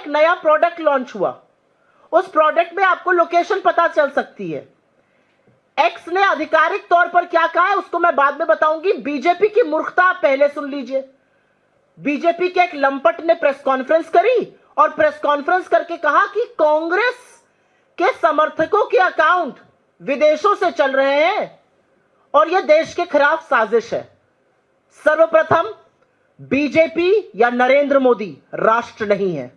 एक नया product launch हुआ, उस प्रोडक्ट में आपको लोकेशन पता चल सकती है। एक्स ने आधिकारिक तौर पर क्या कहा है उसको मैं बाद में बताऊंगी। बीजेपी की मूर्खता आप पहले सुन लीजिए। बीजेपी के एक लंपट ने प्रेस कॉन्फ्रेंस करी और प्रेस कॉन्फ्रेंस करके कहा कि कांग्रेस के समर्थकों के अकाउंट विदेशों से चल रहे हैं और यह देश के खिलाफ साजिश है। सर्वप्रथम, बीजेपी या नरेंद्र मोदी राष्ट्र नहीं है।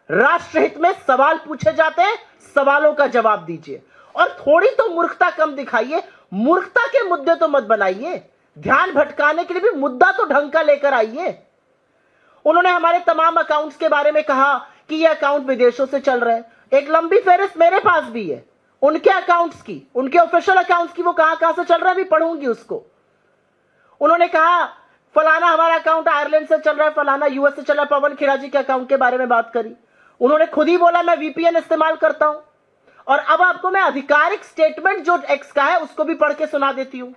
राष्ट्रहित में सवाल पूछे जाते हैं, सवालों का जवाब दीजिए और थोड़ी तो मूर्खता कम दिखाइए। मूर्खता के मुद्दे तो मत बनाइए, ध्यान भटकाने के लिए भी मुद्दा तो ढंग का लेकर आइए। उन्होंने हमारे तमाम अकाउंट्स के बारे में कहा कि ये अकाउंट विदेशों से चल रहे हैं। एक लंबी फेहरिस्त मेरे पास भी है उनके अकाउंट्स की, उनके ऑफिशियल अकाउंट्स की, वो कहां से चल रहा है भी पढ़ूंगी उसको। उन्होंने कहा फलाना हमारा अकाउंट आयरलैंड से चल रहा है, फलाना यूएस से चल रहा है। पवन खेड़ा जी के अकाउंट के बारे में बात करी, उन्होंने खुद ही बोला मैं वीपीएन इस्तेमाल करता हूं। और अब आपको मैं आधिकारिक स्टेटमेंट जो एक्स का है उसको भी पढ़ के सुना देती हूं।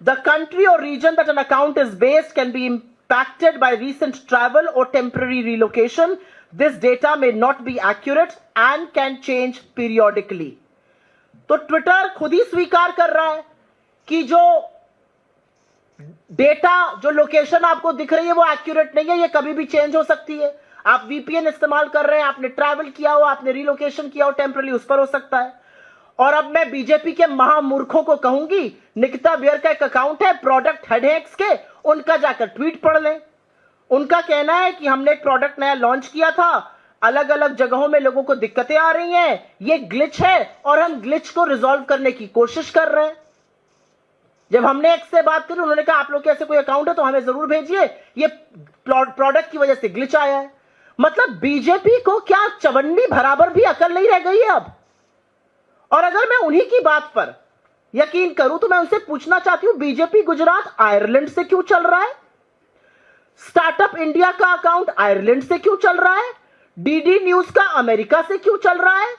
द कंट्री और region that an account is based can be impacted by recent travel or temporary relocation. This data may not be accurate and can change periodically. तो ट्विटर खुद ही स्वीकार कर रहा है कि जो डेटा, जो लोकेशन आपको दिख रही है वो एक्यूरेट नहीं है, ये कभी भी चेंज हो सकती है। आप वीपीएन इस्तेमाल कर रहे हैं, आपने ट्रैवल किया हो, आपने रिलोकेशन किया हो टेम्पररी, उस पर हो सकता है। और अब मैं बीजेपी के महामूर्खों को कहूंगी, निकिता बियर का एक अकाउंट है प्रोडक्ट हेडेक्स के, उनका जाकर ट्वीट पढ़ लें। उनका कहना है कि हमने एक प्रोडक्ट नया लॉन्च किया था, अलग अलग जगहों में लोगों को दिक्कतें आ रही हैं, ये ग्लिच है और हम ग्लिच को रिजॉल्व करने की कोशिश कर रहे हैं। जब हमने एक्स से बात करी, उन्होंने कहा आप लोग के ऐसे कोई अकाउंट है तो हमें जरूर भेजिए, ये प्रोडक्ट की वजह से ग्लिच आया है। मतलब बीजेपी को क्या चवन्नी बराबर भी अकल नहीं रह गई है अब। और अगर मैं उन्हीं की बात पर यकीन करूं तो मैं उनसे पूछना चाहती हूं, बीजेपी गुजरात आयरलैंड से क्यों चल रहा है? स्टार्टअप इंडिया का अकाउंट आयरलैंड से क्यों चल रहा है? डीडी न्यूज का अमेरिका से क्यों चल रहा है?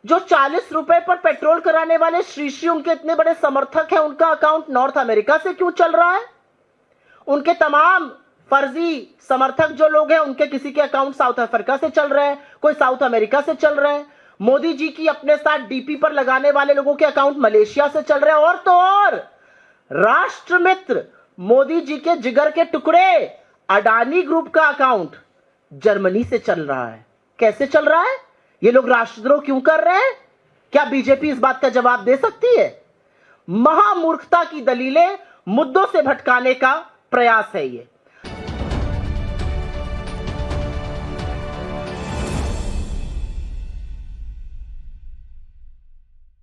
जो 40 रुपए पर पेट्रोल कराने वाले श्री उनके इतने बड़े समर्थक हैं, उनका अकाउंट नॉर्थ अमेरिका से क्यों चल रहा है? उनके तमाम फर्जी समर्थक जो लोग हैं, उनके किसी के अकाउंट साउथ अफ्रीका से चल रहे हैं, कोई साउथ अमेरिका से चल रहे हैं। मोदी जी की अपने साथ डीपी पर लगाने वाले लोगों के अकाउंट मलेशिया से चल रहे हैं। और तो और राष्ट्र मित्र मोदी जी के जिगर के टुकड़े अडानी ग्रुप का अकाउंट जर्मनी से चल रहा है। कैसे चल रहा है? ये लोग राष्ट्रद्रोह क्यों कर रहे हैं? क्या बीजेपी इस बात का जवाब दे सकती है? महामूर्खता की दलीलें, मुद्दों से भटकाने का प्रयास है ये।